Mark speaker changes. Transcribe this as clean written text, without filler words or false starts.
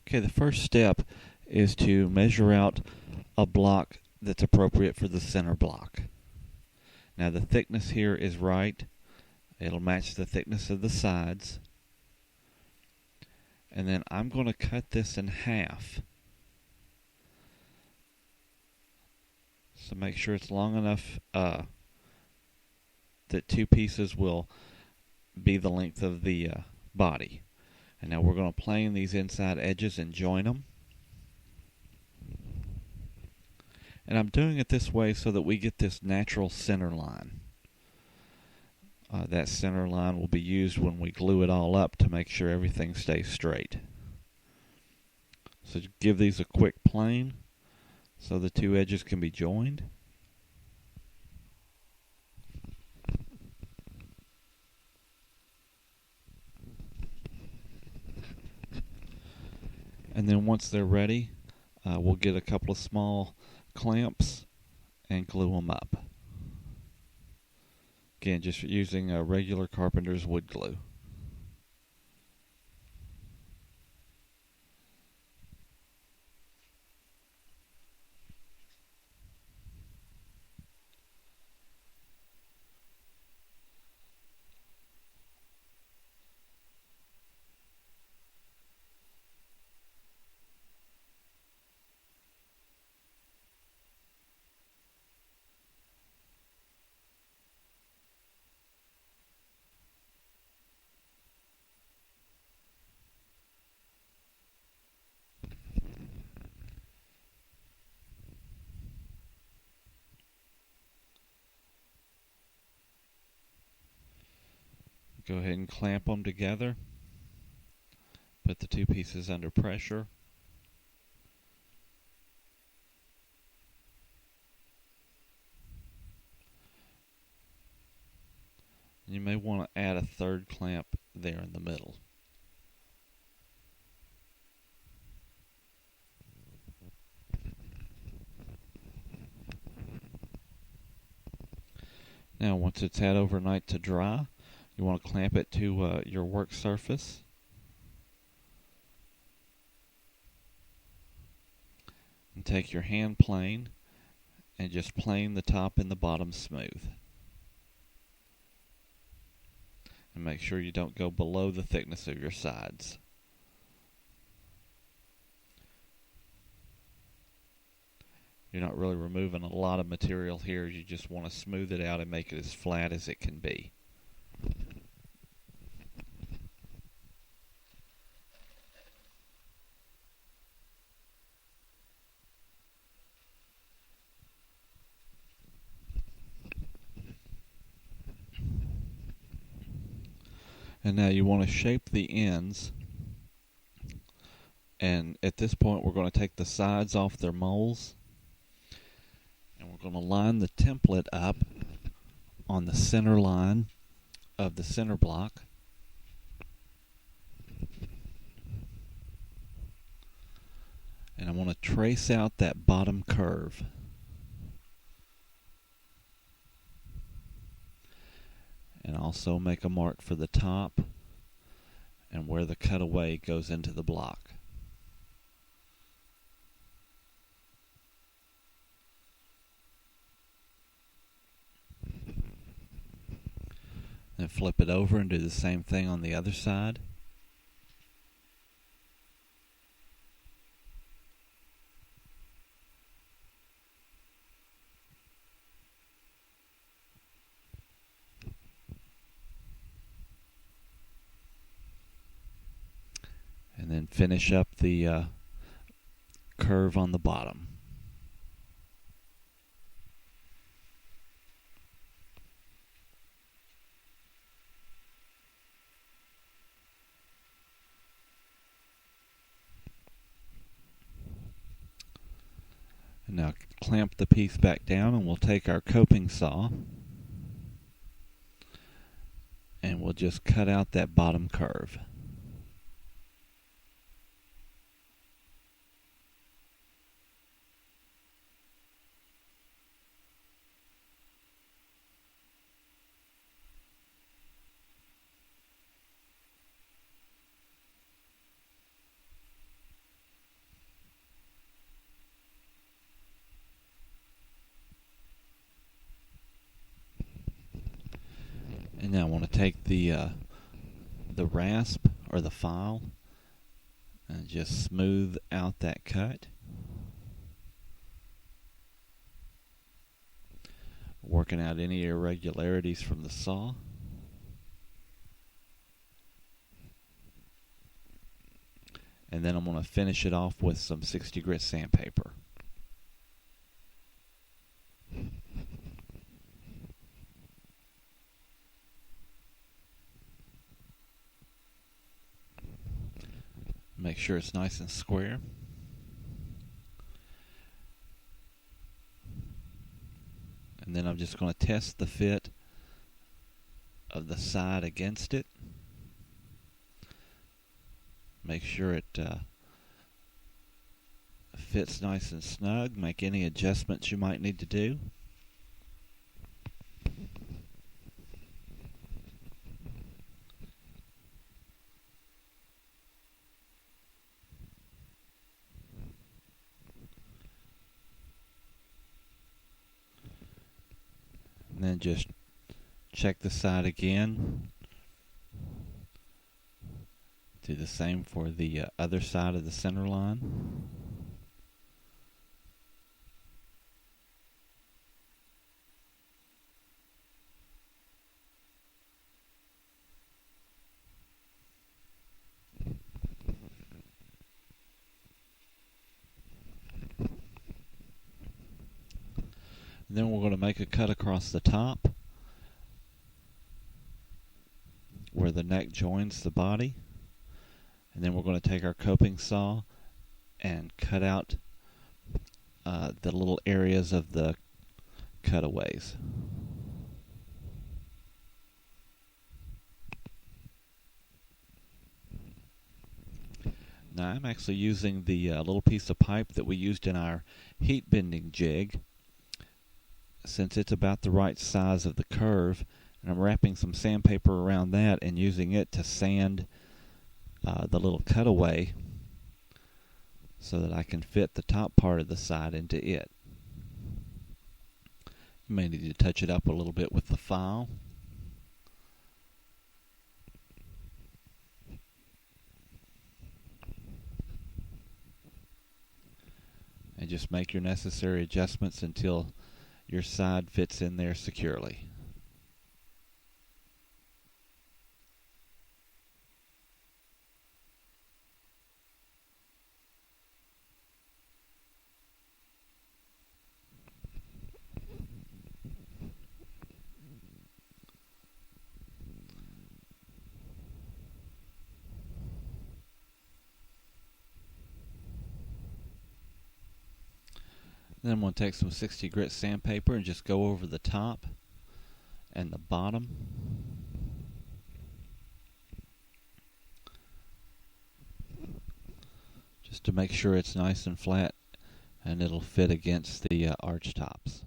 Speaker 1: Okay, the first step is to measure out a block that's appropriate for the center block. Now the thickness here is right. It'll match the thickness of the sides. And then I'm going to cut this in half. So make sure it's long enough that two pieces will be the length of the body. And now we're going to plane these inside edges and join them. And I'm doing it this way so that we get this natural center line. That center line will be used when we glue it all up to make sure everything stays straight. So give these a quick plane so the two edges can be joined. And then once they're ready, we'll get a couple of small clamps and glue them up. Again, just using a regular carpenter's wood glue. Go ahead and clamp them together. Put the two pieces under pressure. You may want to add a third clamp there in the middle. Now once it's had overnight to dry, you want to clamp it to your work surface. And take your hand plane and just plane the top and the bottom smooth. And make sure you don't go below the thickness of your sides. You're not really removing a lot of material here. You just want to smooth it out and make it as flat as it can be. And now you want to shape the ends. And at this point we're going to take the sides off their moles. And we're going to line the template up on the center line of the center block. And I want to trace out that bottom curve. And also make a mark for the top and where the cutaway goes into the block. Then flip it over and do the same thing on the other side. And then finish up the curve on the bottom. And now clamp the piece back down, and we'll take our coping saw and we'll just cut out that bottom curve. And now I want to take the rasp or the file and just smooth out that cut. Working out any irregularities from the saw. And then I'm going to finish it off with some 60 grit sandpaper. Make sure it's nice and square. And then I'm just going to test the fit of the side against it. Make sure it fits nice and snug. Make any adjustments you might need to do. And then just check the side again. Do the same for the other side of the center line. And then we're going to make a cut across the top where the neck joins the body. And then we're going to take our coping saw and cut out the little areas of the cutaways. Now I'm actually using the little piece of pipe that we used in our heat bending jig, since it's about the right size of the curve, and I'm wrapping some sandpaper around that and using it to sand the little cutaway so that I can fit the top part of the side into it. You may need to touch it up a little bit with the file. And just make your necessary adjustments until your side fits in there securely. Then I'm going to take some 60 grit sandpaper and just go over the top and the bottom. Just to make sure it's nice and flat and it'll fit against the arch tops.